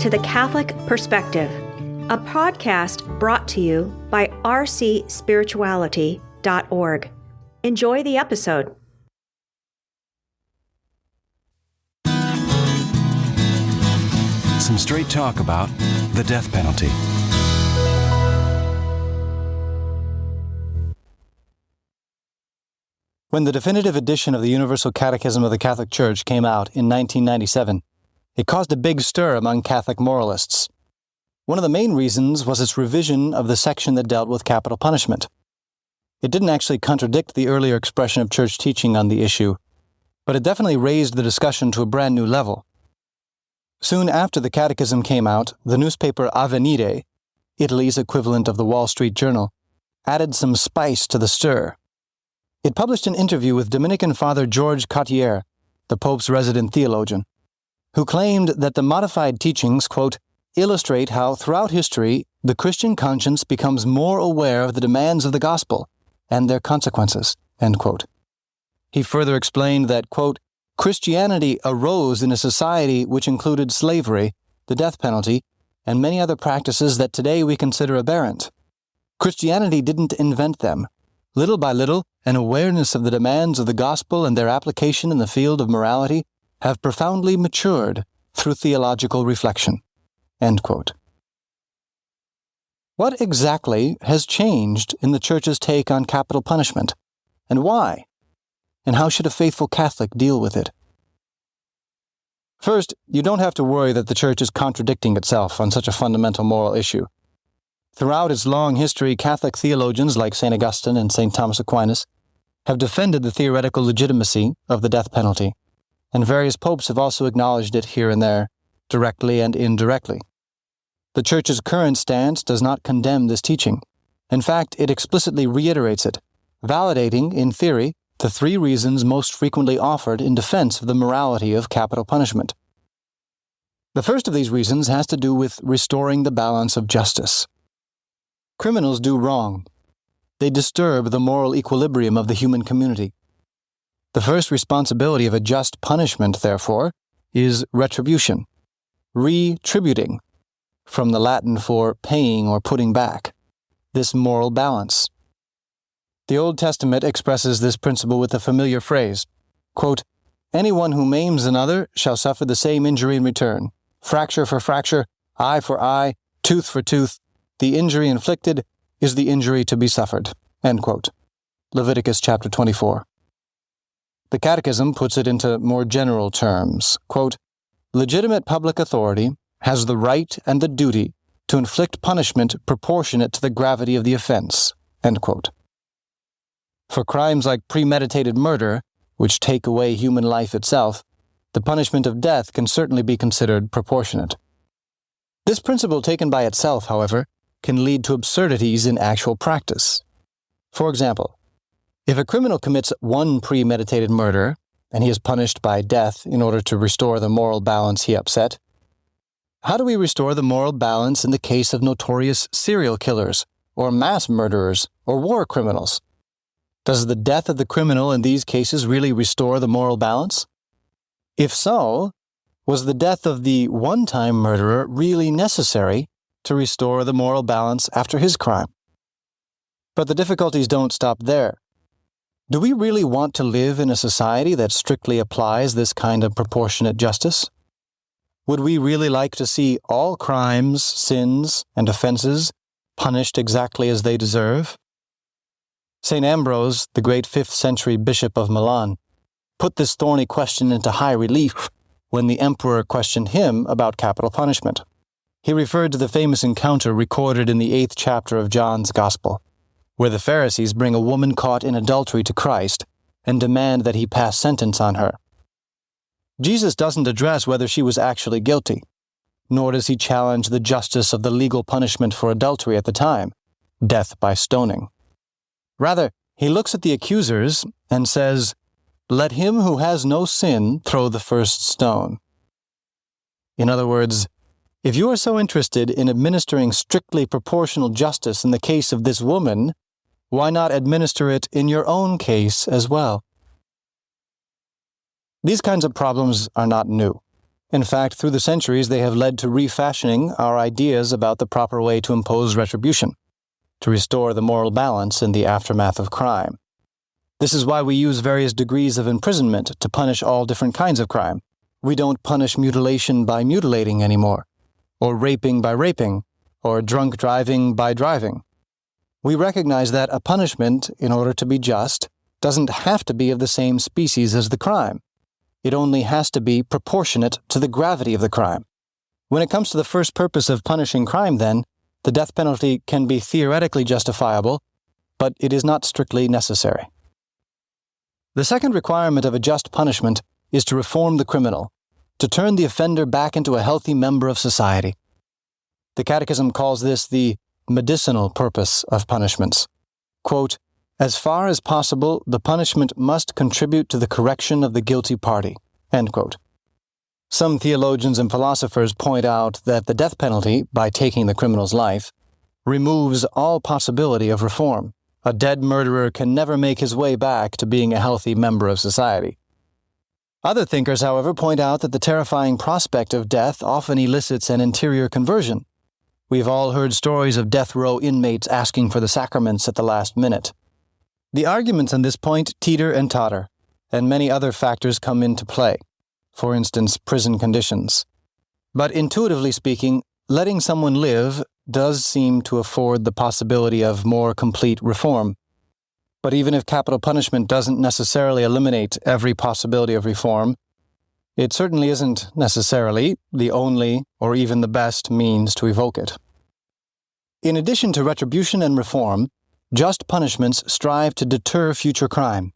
to The Catholic Perspective, a podcast brought to you by rcspirituality.org. Enjoy the episode. Some straight talk about the death penalty. When the definitive edition of the Universal Catechism of the Catholic Church came out in 1997, it caused a big stir among Catholic moralists. One of the main reasons was its revision of the section that dealt with capital punishment. It didn't actually contradict the earlier expression of church teaching on the issue, but it definitely raised the discussion to a brand new level. Soon after the Catechism came out, the newspaper Avvenire, Italy's equivalent of the Wall Street Journal, added some spice to the stir. It published an interview with Dominican Father George Cottier, the Pope's resident theologian, who claimed that the modified teachings, quote, illustrate how throughout history the Christian conscience becomes more aware of the demands of the gospel and their consequences, end quote. He further explained that, quote, Christianity arose in a society which included slavery, the death penalty, and many other practices that today we consider aberrant. Christianity didn't invent them. Little by little, an awareness of the demands of the gospel and their application in the field of morality have profoundly matured through theological reflection. End quote. What exactly has changed in the Church's take on capital punishment, and why? And how should a faithful Catholic deal with it? First, you don't have to worry that the Church is contradicting itself on such a fundamental moral issue. Throughout its long history, Catholic theologians like St. Augustine and St. Thomas Aquinas have defended the theoretical legitimacy of the death penalty, and various popes have also acknowledged it here and there, directly and indirectly. The Church's current stance does not condemn this teaching. In fact, it explicitly reiterates it, validating, in theory, the three reasons most frequently offered in defense of the morality of capital punishment. The first of these reasons has to do with restoring the balance of justice. Criminals do wrong. They disturb the moral equilibrium of the human community. The first responsibility of a just punishment, therefore, is retribution, retributing, from the Latin for paying or putting back, this moral balance. The Old Testament expresses this principle with the familiar phrase, quote, anyone who maims another shall suffer the same injury in return. Fracture for fracture, eye for eye, tooth for tooth. The injury inflicted is the injury to be suffered. End quote. Leviticus chapter 24. The Catechism puts it into more general terms. Quote, legitimate public authority has the right and the duty to inflict punishment proportionate to the gravity of the offense. End quote. For crimes like premeditated murder, which take away human life itself, the punishment of death can certainly be considered proportionate. This principle taken by itself, however, can lead to absurdities in actual practice. For example, if a criminal commits one premeditated murder, and he is punished by death in order to restore the moral balance he upset, how do we restore the moral balance in the case of notorious serial killers, or mass murderers, or war criminals? Does the death of the criminal in these cases really restore the moral balance? If so, was the death of the one-time murderer really necessary to restore the moral balance after his crime? But the difficulties don't stop there. Do we really want to live in a society that strictly applies this kind of proportionate justice? Would we really like to see all crimes, sins, and offenses punished exactly as they deserve? St. Ambrose, the great 5th century bishop of Milan, put this thorny question into high relief when the emperor questioned him about capital punishment. He referred to the famous encounter recorded in the 8th chapter of John's Gospel, where the Pharisees bring a woman caught in adultery to Christ and demand that he pass sentence on her. Jesus doesn't address whether she was actually guilty, nor does he challenge the justice of the legal punishment for adultery at the time, death by stoning. Rather, he looks at the accusers and says, "Let him who has no sin throw the first stone." In other words, if you are so interested in administering strictly proportional justice in the case of this woman, why not administer it in your own case as well? These kinds of problems are not new. In fact, through the centuries, they have led to refashioning our ideas about the proper way to impose retribution, to restore the moral balance in the aftermath of crime. This is why we use various degrees of imprisonment to punish all different kinds of crime. We don't punish mutilation by mutilating anymore, or raping by raping, or drunk driving by driving. We recognize that a punishment, in order to be just, doesn't have to be of the same species as the crime. It only has to be proportionate to the gravity of the crime. When it comes to the first purpose of punishing crime, then, the death penalty can be theoretically justifiable, but it is not strictly necessary. The second requirement of a just punishment is to reform the criminal, to turn the offender back into a healthy member of society. The Catechism calls this the medicinal purpose of punishments. Quote, "As far as possible, the punishment must contribute to the correction of the guilty party." End quote. Some theologians and philosophers point out that the death penalty, by taking the criminal's life, removes all possibility of reform. A dead murderer can never make his way back to being a healthy member of society. Other thinkers, however, point out that the terrifying prospect of death often elicits an interior conversion. We've all heard stories of death row inmates asking for the sacraments at the last minute. The arguments on this point teeter and totter, and many other factors come into play. For instance, prison conditions. But intuitively speaking, letting someone live does seem to afford the possibility of more complete reform. But even if capital punishment doesn't necessarily eliminate every possibility of reform, it certainly isn't necessarily the only or even the best means to evoke it. In addition to retribution and reform, just punishments strive to deter future crime,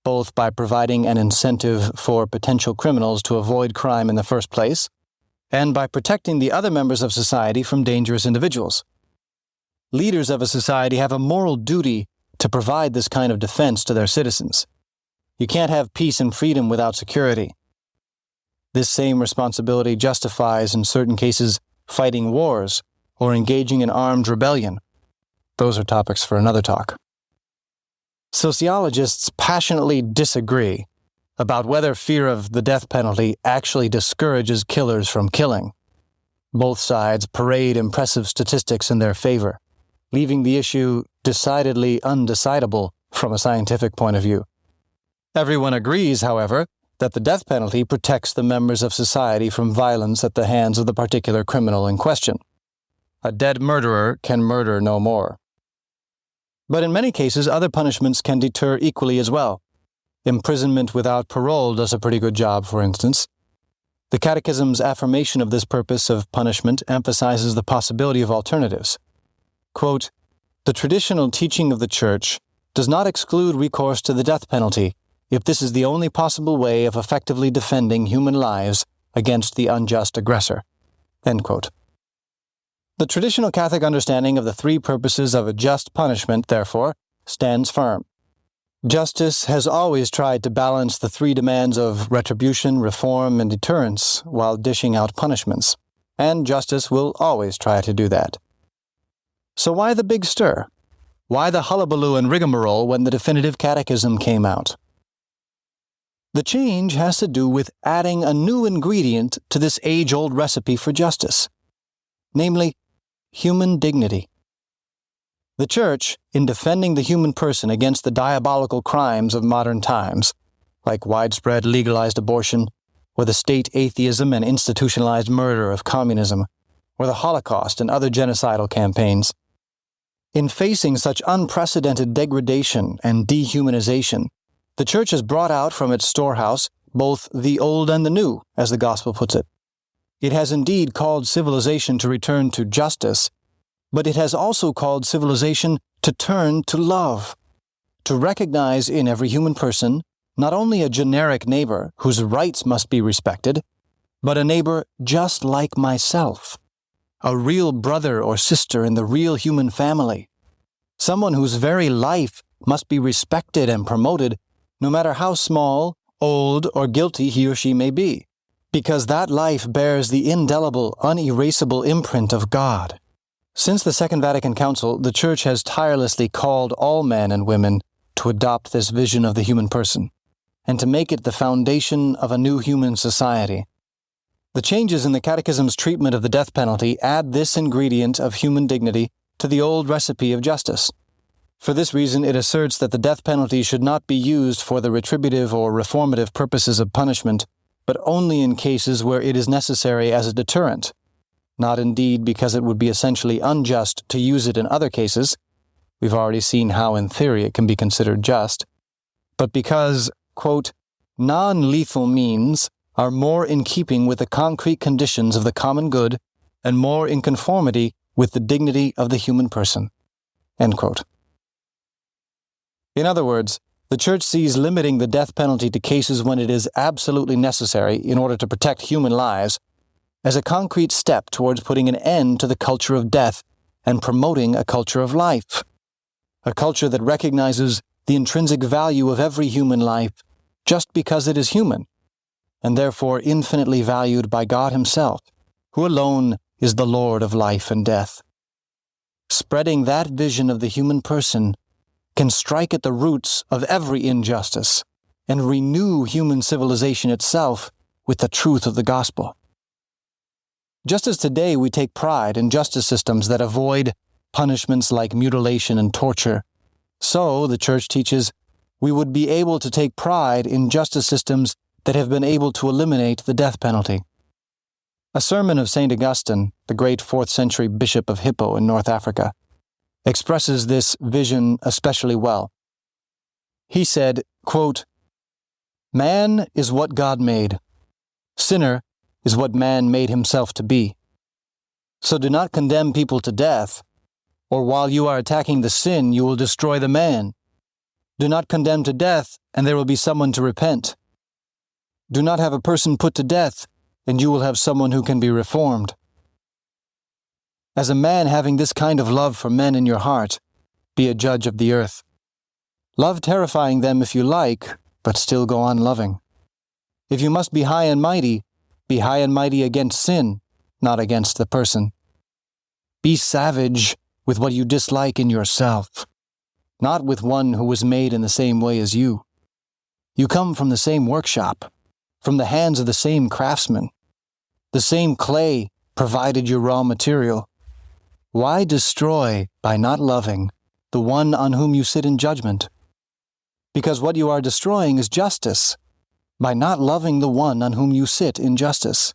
both by providing an incentive for potential criminals to avoid crime in the first place, and by protecting the other members of society from dangerous individuals. Leaders of a society have a moral duty to provide this kind of defense to their citizens. You can't have peace and freedom without security. This same responsibility justifies, in certain cases, fighting wars or engaging in armed rebellion. Those are topics for another talk. Sociologists passionately disagree about whether fear of the death penalty actually discourages killers from killing. Both sides parade impressive statistics in their favor, leaving the issue decidedly undecidable from a scientific point of view. Everyone agrees, however, that the death penalty protects the members of society from violence at the hands of the particular criminal in question. A dead murderer can murder no more. But in many cases, other punishments can deter equally as well. Imprisonment without parole does a pretty good job, for instance. The Catechism's affirmation of this purpose of punishment emphasizes the possibility of alternatives. Quote, "The traditional teaching of the Church does not exclude recourse to the death penalty if this is the only possible way of effectively defending human lives against the unjust aggressor." End quote. The traditional Catholic understanding of the three purposes of a just punishment, therefore, stands firm. Justice has always tried to balance the three demands of retribution, reform, and deterrence while dishing out punishments, and justice will always try to do that. So why the big stir? Why the hullabaloo and rigmarole when the definitive catechism came out? The change has to do with adding a new ingredient to this age-old recipe for justice, namely, human dignity. The Church, in defending the human person against the diabolical crimes of modern times, like widespread legalized abortion, or the state atheism and institutionalized murder of communism, or the Holocaust and other genocidal campaigns, in facing such unprecedented degradation and dehumanization, the Church has brought out from its storehouse both the old and the new, as the Gospel puts it. It has indeed called civilization to return to justice, but it has also called civilization to turn to love, to recognize in every human person not only a generic neighbor whose rights must be respected, but a neighbor just like myself, a real brother or sister in the real human family, someone whose very life must be respected and promoted, no matter how small, old, or guilty he or she may be, because that life bears the indelible, unerasable imprint of God. Since the Second Vatican Council, the Church has tirelessly called all men and women to adopt this vision of the human person, and to make it the foundation of a new human society. The changes in the Catechism's treatment of the death penalty add this ingredient of human dignity to the old recipe of justice. For this reason, it asserts that the death penalty should not be used for the retributive or reformative purposes of punishment, but only in cases where it is necessary as a deterrent, not indeed because it would be essentially unjust to use it in other cases — we've already seen how in theory it can be considered just — but because, quote, non-lethal means are more in keeping with the concrete conditions of the common good and more in conformity with the dignity of the human person. End quote. In other words, the Church sees limiting the death penalty to cases when it is absolutely necessary in order to protect human lives as a concrete step towards putting an end to the culture of death and promoting a culture of life, a culture that recognizes the intrinsic value of every human life just because it is human, and therefore infinitely valued by God Himself, who alone is the Lord of life and death. Spreading that vision of the human person can strike at the roots of every injustice and renew human civilization itself with the truth of the gospel. Just as today we take pride in justice systems that avoid punishments like mutilation and torture, so, the Church teaches, we would be able to take pride in justice systems that have been able to eliminate the death penalty. A sermon of St. Augustine, the great 4th century bishop of Hippo in North Africa, expresses this vision especially well. He said, quote, "Man is what God made. Sinner is what man made himself to be. So do not condemn people to death, or while you are attacking the sin, you will destroy the man. Do not condemn to death, and there will be someone to repent. Do not have a person put to death, and you will have someone who can be reformed. As a man having this kind of love for men in your heart, be a judge of the earth. Love terrifying them if you like, but still go on loving. If you must be high and mighty, be high and mighty against sin, not against the person. Be savage with what you dislike in yourself, not with one who was made in the same way as you. You come from the same workshop, from the hands of the same craftsman. The same clay provided your raw material. Why destroy by not loving the one on whom you sit in judgment? Because what you are destroying is justice, by not loving the one on whom you sit in justice.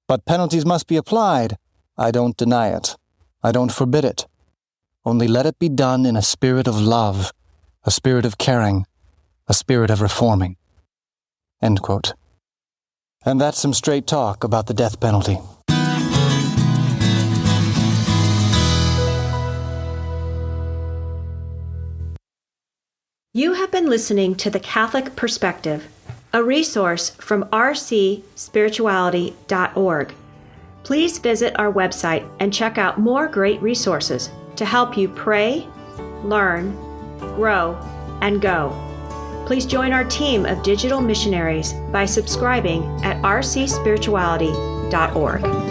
But penalties must be applied. I don't deny it. I don't forbid it. Only let it be done in a spirit of love, a spirit of caring, a spirit of reforming." End quote. And that's some straight talk about the death penalty. You have been listening to The Catholic Perspective, a resource from rcspirituality.org. Please visit our website and check out more great resources to help you pray, learn, grow, and go. Please join our team of digital missionaries by subscribing at rcspirituality.org.